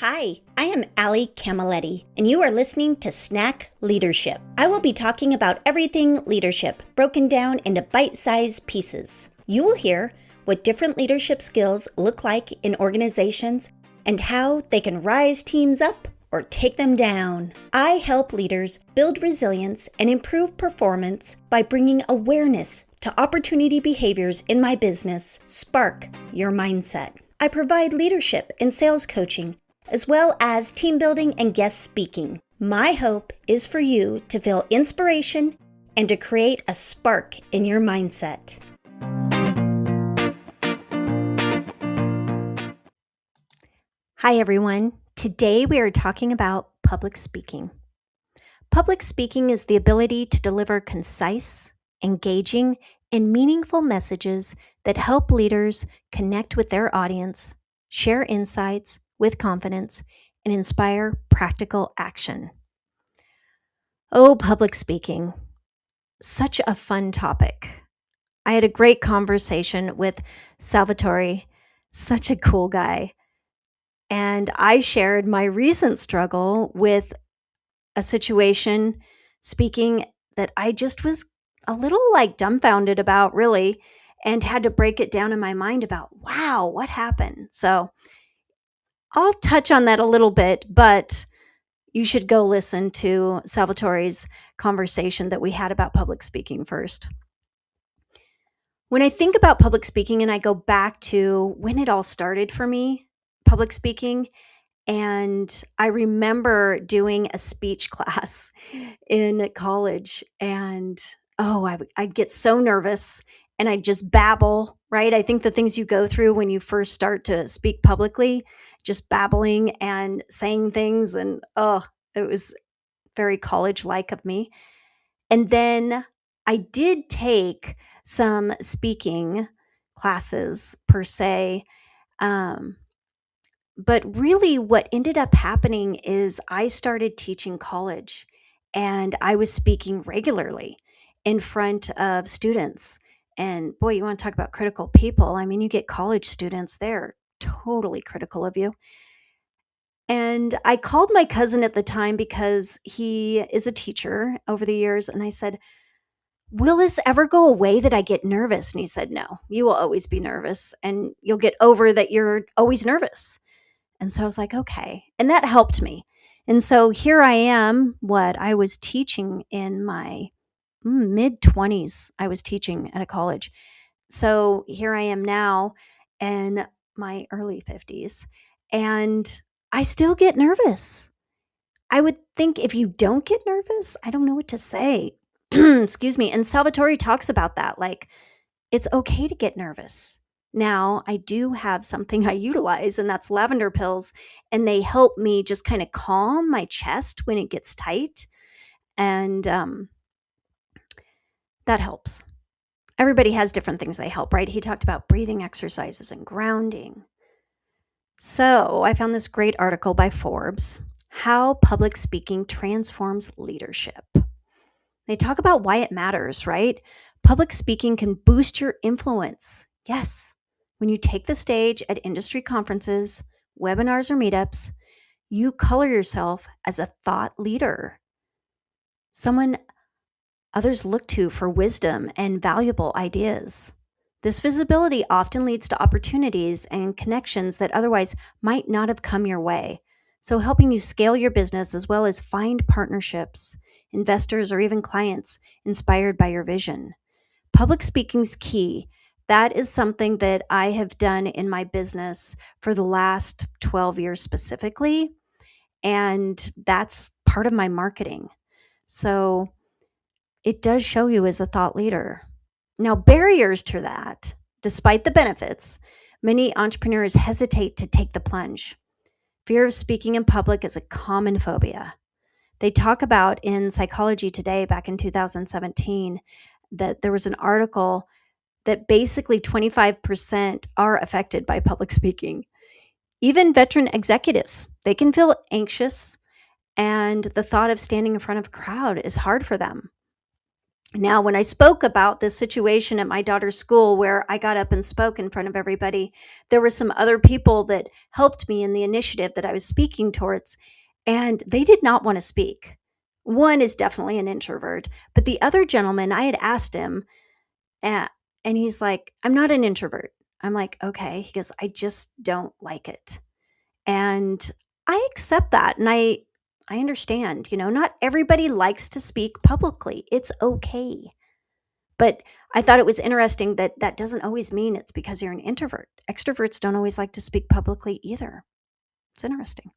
Hi, I am Allie Camilletti, and you are listening to Snack Leadership. I will be talking about everything leadership, broken down into bite-sized pieces. You will hear what different leadership skills look like in organizations and how they can rise teams up or take them down. I help leaders build resilience and improve performance by bringing awareness to opportunity behaviors in my business. Spark your mindset. I provide leadership and sales coaching, as well as team building and guest speaking. My hope is for you to feel inspiration and to create a spark in your mindset. Hi everyone. Today we are talking about public speaking. Public speaking is the ability to deliver concise, engaging, and meaningful messages that help leaders connect with their audience, share insights with confidence, and inspire practical action. Oh, public speaking. Such a fun topic. I had a great conversation with Salvatore, such a cool guy. And I shared my recent struggle with a situation speaking that I just was a little dumbfounded about, really, and had to break it down in my mind about, wow, what happened? So I'll touch on that a little bit, but you should go listen to Salvatore's conversation that we had about public speaking first. When I think about public speaking and I go back to when it all started for me, public speaking, and I remember doing a speech class in college, and I'd get so nervous and I'd just babble, right? I think the things you go through when you first start to speak publicly, just babbling and saying things, and it was very college-like of me. And then I did take some speaking classes per se, but really what ended up happening is I started teaching college, and I was speaking regularly in front of students. And boy, you want to talk about critical people. I mean, you get college students, they're totally critical of you. And I called my cousin at the time because he is a teacher over the years. And I said, will this ever go away that I get nervous? And he said, no, you will always be nervous and you'll get over that you're always nervous. And so I was like, okay. And that helped me. And so here I am, I was teaching in my mid-20s. I was teaching at a college. So here I am now in my early 50s. And I still get nervous. I would think if you don't get nervous, I don't know what to say. Excuse me. And Salvatore talks about that. It's okay to get nervous. Now, I do have something I utilize, and that's lavender pills, and they help me just kind of calm my chest when it gets tight, and that helps. Everybody has different things they help, right? He talked about breathing exercises and grounding. So I found this great article by Forbes, How Public Speaking Transforms Leadership. They talk about why it matters, right? Public speaking can boost your influence. Yes. When you take the stage at industry conferences, webinars, or meetups, you color yourself as a thought leader, someone others look to for wisdom and valuable ideas. This visibility often leads to opportunities and connections that otherwise might not have come your way, so helping you scale your business as well as find partnerships, investors, or even clients inspired by your vision. Public speaking's key. That is something that I have done in my business for the last 12 years specifically, and that's part of my marketing. So it does show you as a thought leader. Now, barriers to that, despite the benefits, many entrepreneurs hesitate to take the plunge. Fear of speaking in public is a common phobia. They talk about in Psychology Today back in 2017 that there was an article that basically 25% are affected by public speaking. Even veteran executives, they can feel anxious, and the thought of standing in front of a crowd is hard for them. Now, when I spoke about this situation at my daughter's school where I got up and spoke in front of everybody, there were some other people that helped me in the initiative that I was speaking towards, and they did not want to speak. One is definitely an introvert, but the other gentleman, I had asked him, and, and he's like, I'm not an introvert. I'm like, okay. He goes, I just don't like it. And I accept that. And I understand, not everybody likes to speak publicly. It's okay. But I thought it was interesting that that doesn't always mean it's because you're an introvert. Extroverts don't always like to speak publicly either. It's interesting.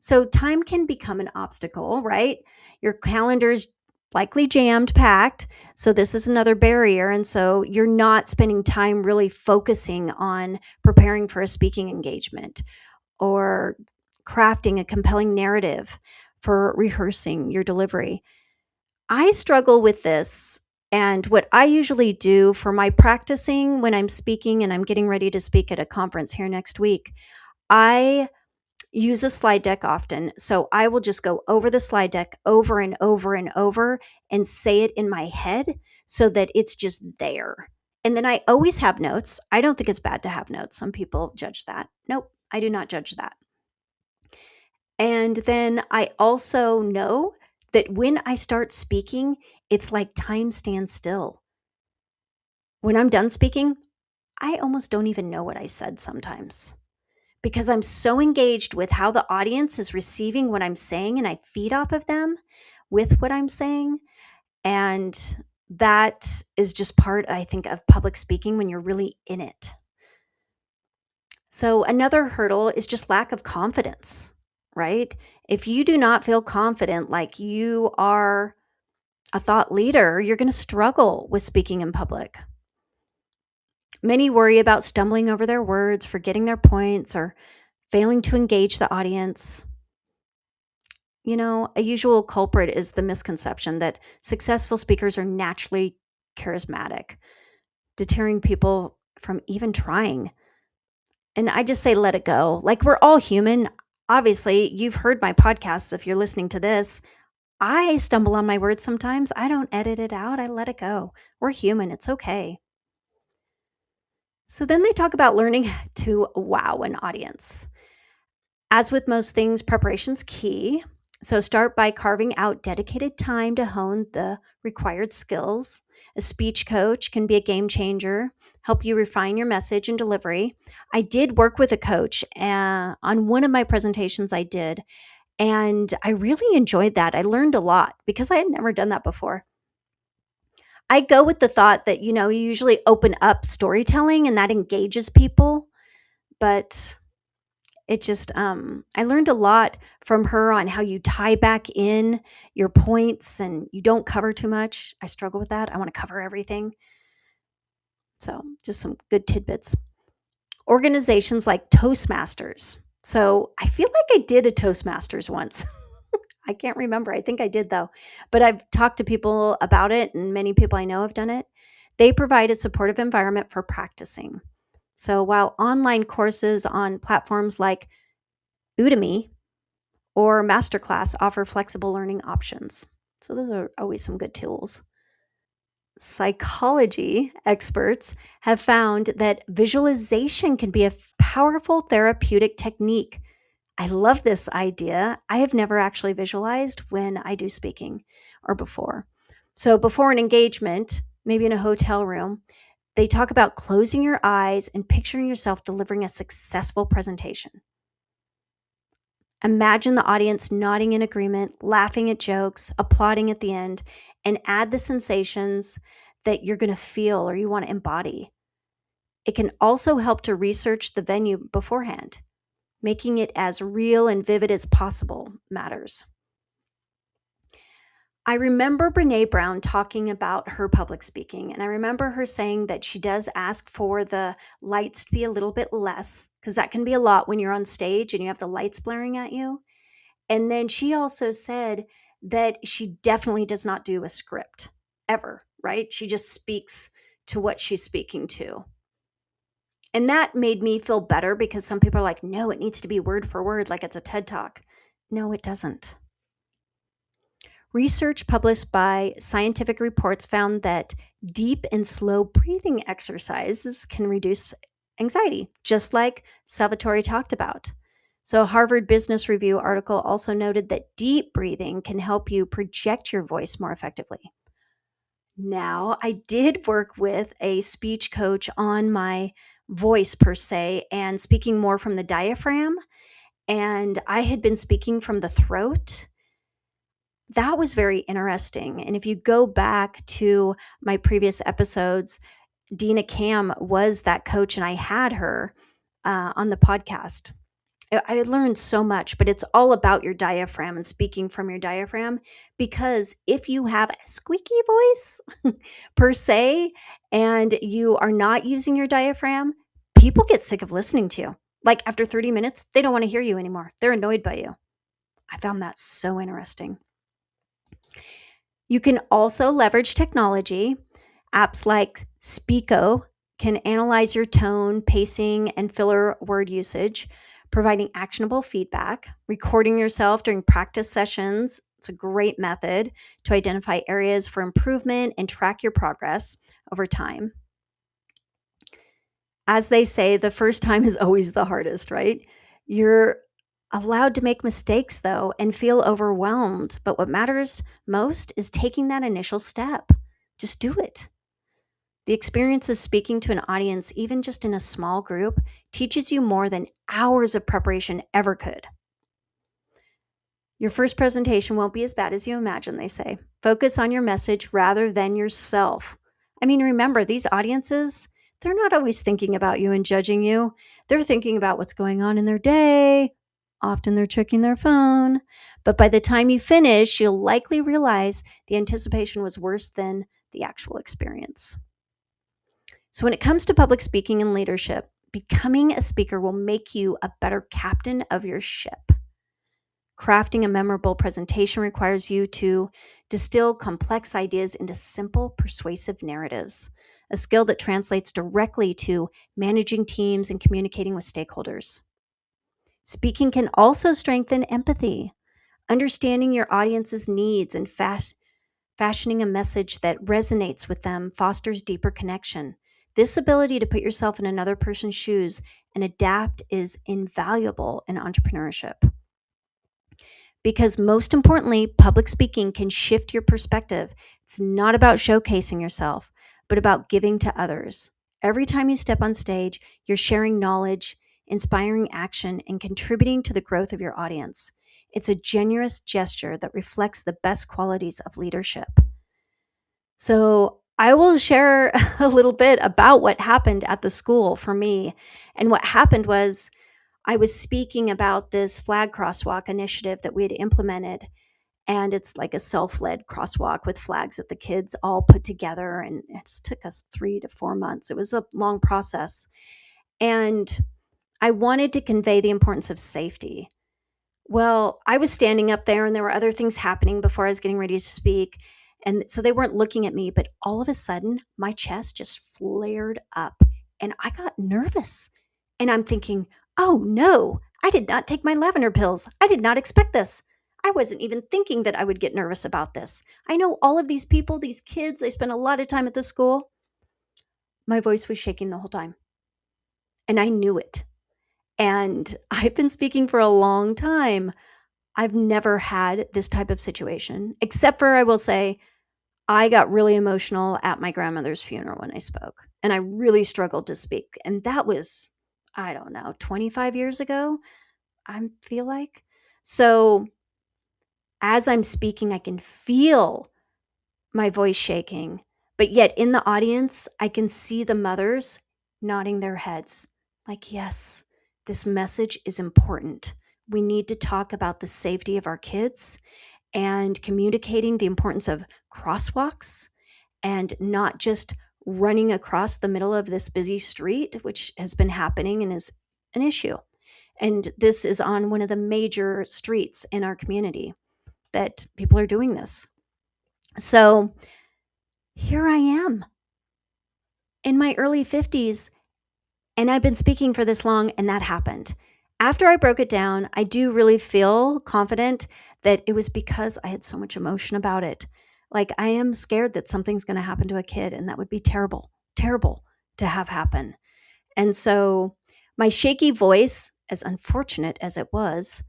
So time can become an obstacle, right? Your calendar's likely jammed packed. So this is another barrier. And so you're not spending time really focusing on preparing for a speaking engagement or crafting a compelling narrative for rehearsing your delivery. I struggle with this. And what I usually do for my practicing when I'm speaking and I'm getting ready to speak at a conference here next week, I use a slide deck often. So I will just go over the slide deck over and over and over and say it in my head so that it's just there. And then I always have notes. I don't think it's bad to have notes. Some people judge that. Nope, I do not judge that. And then I also know that when I start speaking, it's like time stands still. When I'm done speaking, I almost don't even know what I said sometimes because I'm so engaged with how the audience is receiving what I'm saying and I feed off of them with what I'm saying. And that is just part, I think, of public speaking when you're really in it. So another hurdle is just lack of confidence, right? If you do not feel confident like you are a thought leader, you're going to struggle with speaking in public. Many worry about stumbling over their words, forgetting their points, or failing to engage the audience. A usual culprit is the misconception that successful speakers are naturally charismatic, deterring people from even trying. And I just say, let it go. Like, we're all human. Obviously, you've heard my podcasts if you're listening to this. I stumble on my words sometimes. I don't edit it out. I let it go. We're human. It's okay. So then they talk about learning to wow an audience. As with most things, preparation's key. So start by carving out dedicated time to hone the required skills. A speech coach can be a game changer, help you refine your message and delivery. I did work with a coach on one of my presentations I did, and I really enjoyed that. I learned a lot because I had never done that before. I go with the thought that, you usually open up storytelling and that engages people, but it just, I learned a lot from her on how you tie back in your points and you don't cover too much. I struggle with that. I want to cover everything. So just some good tidbits. Organizations like Toastmasters. So I feel like I did a Toastmasters once. I can't remember. I think I did though, but I've talked to people about it and many people I know have done it. They provide a supportive environment for practicing. So while online courses on platforms like Udemy or Masterclass offer flexible learning options. So those are always some good tools. Psychology experts have found that visualization can be a powerful therapeutic technique. I love this idea. I have never actually visualized when I do speaking or before. So before an engagement, maybe in a hotel room, they talk about closing your eyes and picturing yourself delivering a successful presentation. Imagine the audience nodding in agreement, laughing at jokes, applauding at the end, and add the sensations that you're going to feel or you want to embody. It can also help to research the venue beforehand. Making it as real and vivid as possible matters. I remember Brené Brown talking about her public speaking, and I remember her saying that she does ask for the lights to be a little bit less, because that can be a lot when you're on stage and you have the lights blaring at you. And then she also said that she definitely does not do a script ever, right? She just speaks to what she's speaking to. And that made me feel better because some people are like, no, it needs to be word for word, like it's a TED Talk. No, it doesn't. Research published by Scientific Reports found that deep and slow breathing exercises can reduce anxiety, just like Salvatore talked about. So, a Harvard Business Review article also noted that deep breathing can help you project your voice more effectively. Now, I did work with a speech coach on my voice per se and speaking more from the diaphragm, and I had been speaking from the throat. That was very interesting. And if you go back to my previous episodes, Dina Cam was that coach, and I had her on the podcast. I learned so much, but it's all about your diaphragm and speaking from your diaphragm, because if you have a squeaky voice per se and you are not using your diaphragm, people get sick of listening to you. Like after 30 minutes, they don't want to hear you anymore. They're annoyed by you. I found that so interesting. You can also leverage technology. Apps like Speako can analyze your tone, pacing, and filler word usage, providing actionable feedback. Recording yourself during practice sessions, it's a great method to identify areas for improvement and track your progress over time. As they say, the first time is always the hardest, right? You're allowed to make mistakes, though, and feel overwhelmed. But what matters most is taking that initial step. Just do it. The experience of speaking to an audience, even just in a small group, teaches you more than hours of preparation ever could. Your first presentation won't be as bad as you imagine, they say. Focus on your message rather than yourself. I mean, remember, these audiences, they're not always thinking about you and judging you. They're thinking about what's going on in their day. Often they're checking their phone. But by the time you finish, you'll likely realize the anticipation was worse than the actual experience. So when it comes to public speaking and leadership, becoming a speaker will make you a better captain of your ship. Crafting a memorable presentation requires you to distill complex ideas into simple, persuasive narratives, a skill that translates directly to managing teams and communicating with stakeholders. Speaking can also strengthen empathy, understanding your audience's needs and fashioning a message that resonates with them fosters deeper connection. This ability to put yourself in another person's shoes and adapt is invaluable in entrepreneurship. Because most importantly, public speaking can shift your perspective. It's not about showcasing yourself, but about giving to others. Every time you step on stage, you're sharing knowledge, inspiring action, and contributing to the growth of your audience. It's a generous gesture that reflects the best qualities of leadership. So I will share a little bit about what happened at the school for me. And what happened was I was speaking about this flag crosswalk initiative that we had implemented. And it's like a self-led crosswalk with flags that the kids all put together. And it took us 3 to 4 months. It was a long process. And I wanted to convey the importance of safety. Well, I was standing up there and there were other things happening before I was getting ready to speak. And so they weren't looking at me, but all of a sudden my chest just flared up and I got nervous. And I'm thinking, oh no, I did not take my lavender pills. I did not expect this. I wasn't even thinking that I would get nervous about this. I know all of these people, these kids, I spent a lot of time at the school. My voice was shaking the whole time. And I knew it. And I've been speaking for a long time. I've never had this type of situation, except for, I will say, I got really emotional at my grandmother's funeral when I spoke, and I really struggled to speak. And that was, I don't know, 25 years ago, I feel like. So as I'm speaking, I can feel my voice shaking, but yet in the audience, I can see the mothers nodding their heads like, yes, this message is important. We need to talk about the safety of our kids and communicating the importance of crosswalks and not just running across the middle of this busy street, which has been happening and is an issue. And this is on one of the major streets in our community that people are doing this. So here I am in my early 50s, and I've been speaking for this long, and that happened. After I broke it down, I do really feel confident that it was because I had so much emotion about it. Like, I am scared that something's going to happen to a kid, and that would be terrible, terrible to have happen. And so my shaky voice, as unfortunate as it was,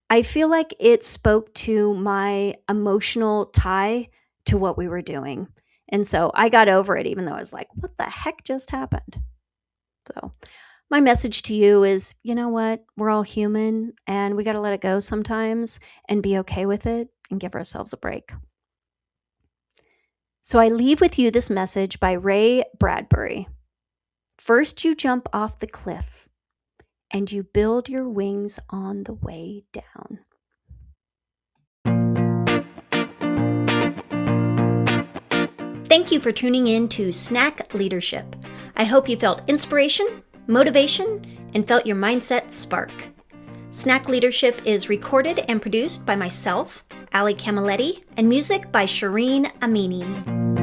I feel like it spoke to my emotional tie to what we were doing. And so I got over it, even though I was like, what the heck just happened? So my message to you is, you know what? We're all human, and we got to let it go sometimes and be okay with it and give ourselves a break. So I leave with you this message by Ray Bradbury. First, you jump off the cliff, and you build your wings on the way down. Thank you for tuning in to Snack Leadership. I hope you felt inspiration, motivation, and felt your mindset spark. Snack Leadership is recorded and produced by myself, Ali Camilletti, and music by Shireen Amini.